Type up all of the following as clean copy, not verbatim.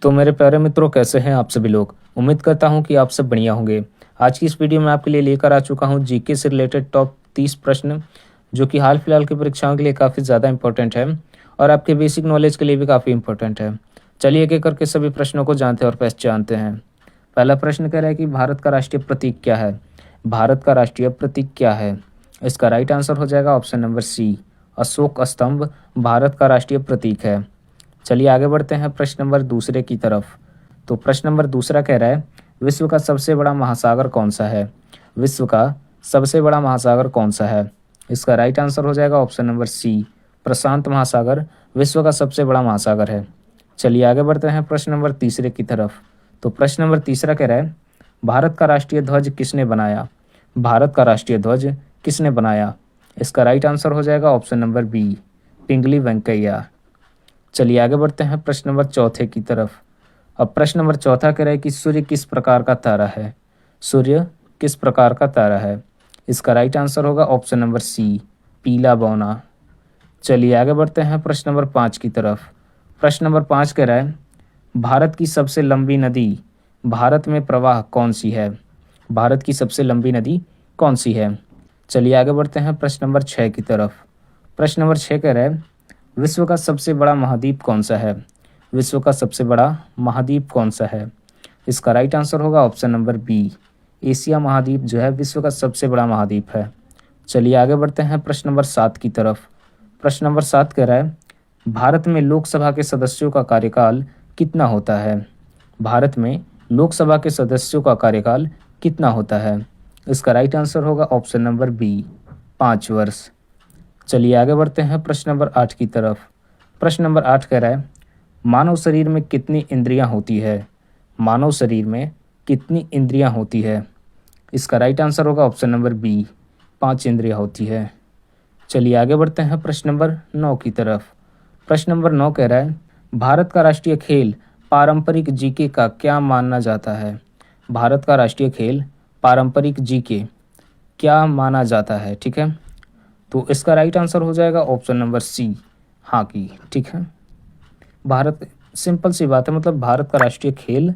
तो मेरे प्यारे मित्रों, कैसे हैं आप सभी लोग। उम्मीद करता हूं कि आप सब बढ़िया होंगे। आज की इस वीडियो में आपके लिए लेकर आ चुका हूं जीके से रिलेटेड टॉप 30 प्रश्न, जो कि हाल फिलहाल की परीक्षाओं के लिए काफ़ी ज़्यादा इंपॉर्टेंट है और आपके बेसिक नॉलेज के लिए भी काफ़ी इंपॉर्टेंट है। चलिए एक एक करके सभी प्रश्नों को जानते हैं और पहचानते हैं। पहला प्रश्न कह रहा है कि भारत का राष्ट्रीय प्रतीक क्या है। भारत का राष्ट्रीय प्रतीक क्या है। इसका राइट आंसर हो जाएगा ऑप्शन नंबर सी, अशोक स्तंभ भारत का राष्ट्रीय प्रतीक है। चलिए आगे बढ़ते हैं प्रश्न नंबर दूसरे की तरफ। तो प्रश्न नंबर दूसरा कह रहा है, विश्व का सबसे बड़ा महासागर कौन सा है। विश्व का सबसे बड़ा महासागर कौन सा है। इसका राइट आंसर हो जाएगा ऑप्शन नंबर सी, प्रशांत महासागर विश्व का सबसे बड़ा महासागर है। चलिए आगे बढ़ते हैं प्रश्न नंबर तीसरे की तरफ। तो प्रश्न नंबर तीसरा कह रहा है, भारत का राष्ट्रीय ध्वज किसने बनाया। भारत का राष्ट्रीय ध्वज किसने बनाया। इसका राइट आंसर हो जाएगा ऑप्शन नंबर बी, पिंगली वेंकैया। चलिए आगे बढ़ते हैं प्रश्न नंबर चौथे की तरफ। अब प्रश्न नंबर चौथा कह रहा है कि सूर्य किस प्रकार का तारा है। सूर्य किस प्रकार का तारा है। इसका राइट आंसर होगा ऑप्शन नंबर सी, पीला बौना। चलिए आगे बढ़ते हैं प्रश्न नंबर 5 की तरफ। प्रश्न नंबर 5 कह रहा है, भारत की सबसे लंबी नदी भारत में प्रवाह कौन सी है। भारत की सबसे लंबी नदी कौन सी है। चलिए आगे बढ़ते हैं प्रश्न नंबर 6 की तरफ। प्रश्न नंबर 6 कह रहा है, विश्व का सबसे बड़ा महाद्वीप कौन सा है। विश्व का सबसे बड़ा महाद्वीप कौन सा है। इसका राइट आंसर होगा ऑप्शन नंबर बी, एशिया महाद्वीप जो है विश्व का सबसे बड़ा महाद्वीप है। चलिए आगे बढ़ते हैं प्रश्न नंबर 7 की तरफ। प्रश्न नंबर 7 कह रहा है, भारत में लोकसभा के सदस्यों का कार्यकाल कितना होता है। भारत में लोकसभा के सदस्यों का कार्यकाल कितना होता है। इसका राइट आंसर होगा ऑप्शन नंबर बी, 5 वर्ष। चलिए आगे बढ़ते हैं प्रश्न नंबर 8 की तरफ। प्रश्न नंबर 8 कह रहा है, मानव शरीर में कितनी इंद्रियां होती है। मानव शरीर में कितनी इंद्रियां होती है। इसका राइट आंसर होगा ऑप्शन नंबर बी, 5 इंद्रियां होती है। चलिए आगे बढ़ते हैं प्रश्न नंबर 9 की तरफ। प्रश्न नंबर 9 कह रहा है, भारत का राष्ट्रीय खेल पारंपरिक जीके का क्या माना जाता है। भारत का राष्ट्रीय खेल पारंपरिक जीके क्या माना जाता है। ठीक है, तो इसका राइट आंसर हो जाएगा ऑप्शन नंबर सी, हॉकी। ठीक है, भारत, सिंपल सी बात है, मतलब भारत का राष्ट्रीय खेल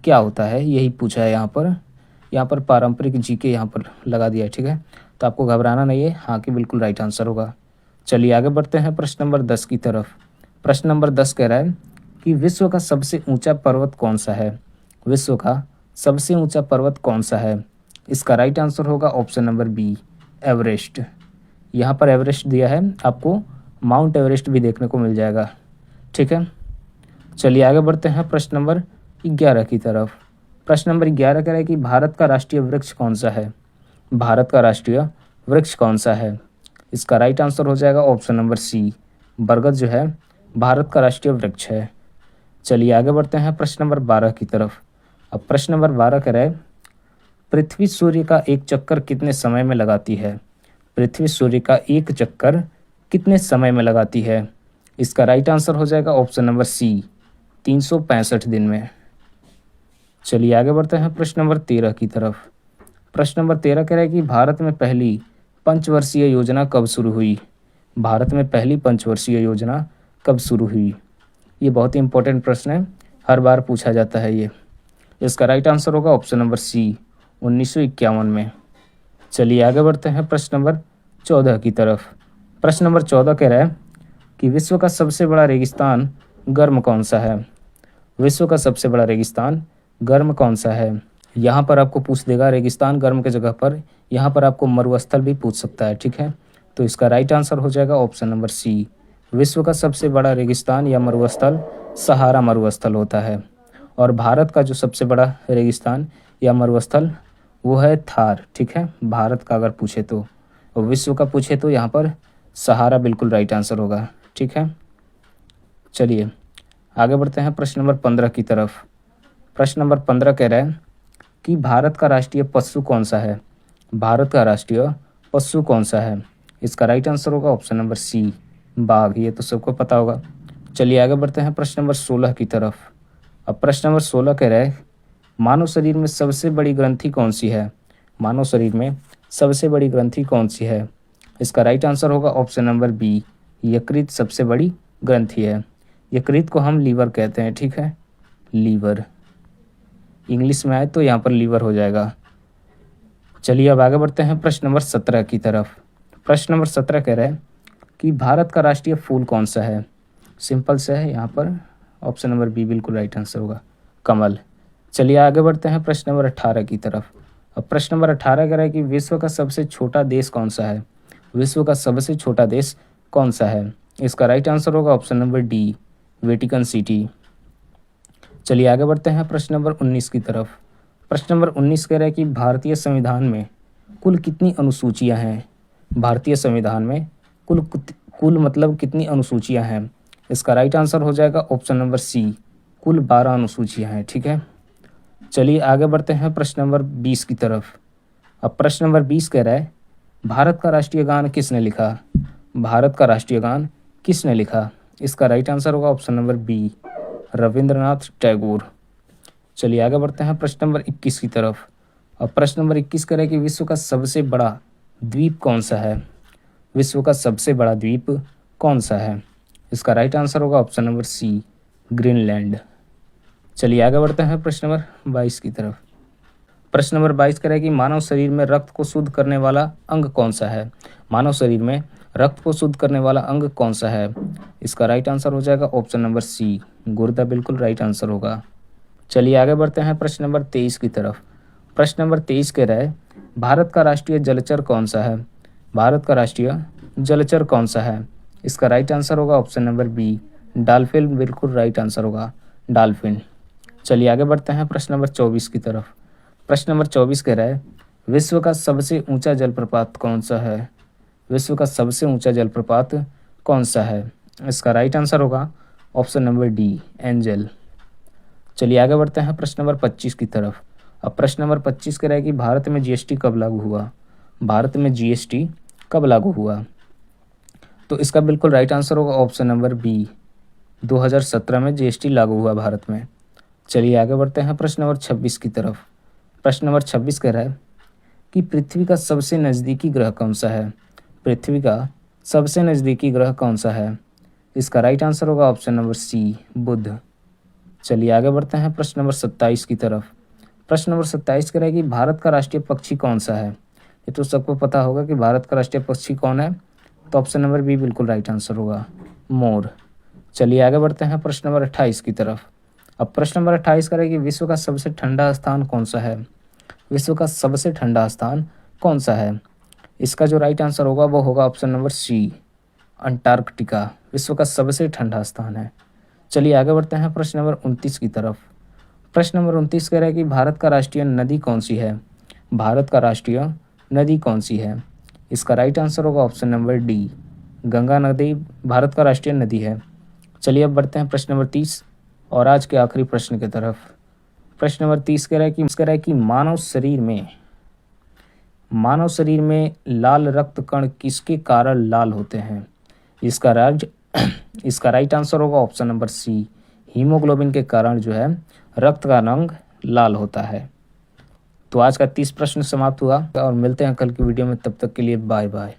क्या होता है यही पूछा है यहाँ पर पारंपरिक जीके यहाँ पर लगा दिया है। ठीक है, तो आपको घबराना नहीं है, हॉकी बिल्कुल राइट आंसर होगा। चलिए आगे बढ़ते हैं प्रश्न नंबर 10 की तरफ। प्रश्न नंबर 10 कह रहा है कि विश्व का सबसे ऊंचा पर्वत कौन सा है। विश्व का सबसे ऊंचा पर्वत कौन सा है। इसका राइट आंसर होगा ऑप्शन नंबर बी, एवरेस्ट। यहाँ पर एवरेस्ट दिया है, आपको माउंट एवरेस्ट भी देखने को मिल जाएगा। ठीक है, चलिए आगे बढ़ते हैं प्रश्न नंबर 11 की तरफ। प्रश्न नंबर 11 कह रहा है कि भारत का राष्ट्रीय वृक्ष कौन सा है। भारत का राष्ट्रीय वृक्ष कौन सा है। इसका राइट आंसर हो जाएगा ऑप्शन नंबर सी, बरगद जो है भारत का राष्ट्रीय वृक्ष है। चलिए आगे बढ़ते हैं प्रश्न नंबर 12 की तरफ। अब प्रश्न नंबर 12 कह रहा है, पृथ्वी सूर्य का एक चक्कर कितने समय में लगाती है। पृथ्वी सूर्य का एक चक्कर कितने समय में लगाती है। इसका राइट आंसर हो जाएगा ऑप्शन नंबर सी, 365 दिन में। चलिए आगे बढ़ते हैं प्रश्न नंबर 13 की तरफ। प्रश्न नंबर 13 कह रहा है कि भारत में पहली पंचवर्षीय योजना कब शुरू हुई। भारत में पहली पंचवर्षीय योजना कब शुरू हुई। ये बहुत ही इंपॉर्टेंट प्रश्न है, हर बार पूछा जाता है ये। इसका राइट आंसर होगा ऑप्शन नंबर सी, 1951 में। चलिए आगे बढ़ते हैं प्रश्न नंबर 14 की तरफ। प्रश्न नंबर 14 कह रहा है कि विश्व का सबसे बड़ा रेगिस्तान गर्म कौन सा है। विश्व का सबसे बड़ा रेगिस्तान गर्म कौन सा है। यहाँ पर आपको पूछ देगा रेगिस्तान गर्म के जगह पर, यहाँ पर आपको मरुस्थल भी पूछ सकता है। ठीक है, तो इसका राइट आंसर हो जाएगा ऑप्शन नंबर सी, विश्व का सबसे बड़ा रेगिस्तान या मरुस्थल सहारा मरुस्थल होता है। और भारत का जो सबसे बड़ा रेगिस्तान या मरुस्थल वो है थार। ठीक है, भारत का अगर पूछे तो, और विश्व का पूछे तो यहाँ पर सहारा बिल्कुल राइट आंसर होगा। ठीक है, चलिए आगे बढ़ते हैं प्रश्न नंबर 15 की तरफ। प्रश्न नंबर 15 कह रहा है कि भारत का राष्ट्रीय पशु कौन सा है। भारत का राष्ट्रीय पशु कौन सा है। इसका राइट आंसर होगा ऑप्शन नंबर सी, बाघ। ये तो सबको पता होगा। चलिए आगे बढ़ते हैं प्रश्न नंबर 16 की तरफ। अब प्रश्न नंबर 16 कह रहा है, मानव शरीर में सबसे बड़ी ग्रंथि कौन सी है। मानव शरीर में सबसे बड़ी ग्रंथि कौन सी है। इसका राइट आंसर होगा ऑप्शन नंबर बी, यकृत सबसे बड़ी ग्रंथि है। यकृत को हम लीवर कहते हैं। ठीक है, लीवर। इंग्लिश में आए तो यहाँ पर लीवर हो जाएगा। चलिए अब आगे बढ़ते हैं प्रश्न नंबर 17 की तरफ। प्रश्न नंबर 17 कह रहा है कि भारत का राष्ट्रीय फूल कौन सा है। सिंपल से है, यहाँ पर ऑप्शन नंबर बी बिल्कुल राइट आंसर होगा, कमल। चलिए आगे बढ़ते हैं प्रश्न नंबर 18 की तरफ। अब प्रश्न नंबर 18 कह रहा है कि विश्व का सबसे छोटा देश कौन सा है। विश्व का सबसे छोटा देश कौन सा है। इसका राइट आंसर होगा option number D, Vatican city. चलिए आगे बढ़ते हैं प्रश्न नंबर 19 की तरफ। प्रश्न नंबर 19 कह रहा है कि भारतीय संविधान में कुल कितनी अनुसूचियां हैं। भारतीय संविधान में कुल मतलब कितनी अनुसूचियां हैं। इसका राइट आंसर हो जाएगा ऑप्शन नंबर सी, कुल 12 अनुसूचियां हैं। ठीक है, चलिए आगे बढ़ते हैं प्रश्न नंबर 20 की तरफ। अब प्रश्न नंबर 20 कह रहा है भारत का राष्ट्रीय गान किसने लिखा। भारत का राष्ट्रीय गान किसने लिखा। इसका राइट आंसर होगा option number B, Rabindranath Tagore. चलिए आगे बढ़ते हैं प्रश्न नंबर 21 की तरफ। अब प्रश्न नंबर 21 कह रहा है कि विश्व का सबसे बड़ा द्वीप कौन सा है। विश्व का सबसे बड़ा द्वीप कौन सा है। इसका राइट आंसर होगा ऑप्शन नंबर सी, ग्रीनलैंड। चलिए आगे बढ़ते हैं प्रश्न नंबर 22 की तरफ। प्रश्न नंबर 22 कह रहा है कि मानव शरीर में रक्त को शुद्ध करने वाला अंग कौन सा है। मानव शरीर में रक्त को शुद्ध करने वाला अंग कौन सा है। इसका राइट आंसर हो जाएगा ऑप्शन नंबर सी, गुर्दा बिल्कुल राइट आंसर होगा। चलिए आगे बढ़ते हैं प्रश्न नंबर 23 की तरफ। प्रश्न नंबर 23 कह रहा है भारत का राष्ट्रीय जलचर कौन सा है। भारत का राष्ट्रीय जलचर कौन सा है। इसका राइट आंसर होगा ऑप्शन नंबर बी, डॉल्फिन बिल्कुल राइट आंसर होगा, डॉल्फिन। चलिए आगे बढ़ते हैं प्रश्न नंबर 24 की तरफ। प्रश्न नंबर 24 कह रहा है विश्व का सबसे ऊंचा जलप्रपात कौन सा है। विश्व का सबसे ऊंचा जलप्रपात कौन सा है। इसका राइट आंसर होगा ऑप्शन नंबर डी, एंजल। चलिए आगे बढ़ते हैं प्रश्न नंबर 25 की तरफ। अब प्रश्न नंबर 25 कह रहा है कि भारत में जीएसटी कब लागू हुआ। भारत में जीएसटी कब लागू हुआ। तो इसका बिल्कुल राइट आंसर होगा ऑप्शन नंबर बी, 2017 में जीएसटी लागू हुआ भारत में। चलिए आगे बढ़ते हैं प्रश्न नंबर 26 की तरफ। प्रश्न नंबर 26 कह रहा है कि पृथ्वी का सबसे नज़दीकी ग्रह कौन सा है। पृथ्वी का सबसे नज़दीकी ग्रह कौन सा है। इसका राइट आंसर होगा ऑप्शन नंबर सी, बुध। चलिए आगे बढ़ते हैं प्रश्न नंबर 27 की तरफ। प्रश्न नंबर 27 कह रहा है कि भारत का राष्ट्रीय पक्षी कौन सा है। ये तो सबको पता होगा कि भारत का राष्ट्रीय पक्षी कौन है, तो ऑप्शन नंबर बी बिल्कुल राइट आंसर होगा, मोर। चलिए आगे बढ़ते हैं प्रश्न नंबर 28 की तरफ। अब प्रश्न नंबर 28 कह रहा है कि विश्व का सबसे ठंडा स्थान कौन सा है। विश्व का सबसे ठंडा स्थान कौन सा है। इसका जो राइट आंसर होगा वो होगा ऑप्शन नंबर सी, अंटार्कटिका विश्व का सबसे ठंडा स्थान है। चलिए आगे बढ़ते हैं प्रश्न नंबर 29 की तरफ। प्रश्न नंबर 29 कह रहा है कि भारत का राष्ट्रीय नदी कौन सी है। भारत का राष्ट्रीय नदी कौन सी है। इसका राइट आंसर होगा ऑप्शन नंबर डी, गंगा नदी भारत का राष्ट्रीय नदी है। चलिए अब बढ़ते हैं प्रश्न नंबर 30 और आज के आखिरी प्रश्न की तरफ। प्रश्न नंबर 30 कह रहा है कि मानव शरीर में लाल रक्त कण किसके कारण लाल होते हैं। इसका राइट आंसर होगा ऑप्शन नंबर सी, हीमोग्लोबिन के कारण जो है रक्त का रंग लाल होता है। तो आज का 30 प्रश्न समाप्त हुआ और मिलते हैं कल की वीडियो में, तब तक के लिए बाय बाय।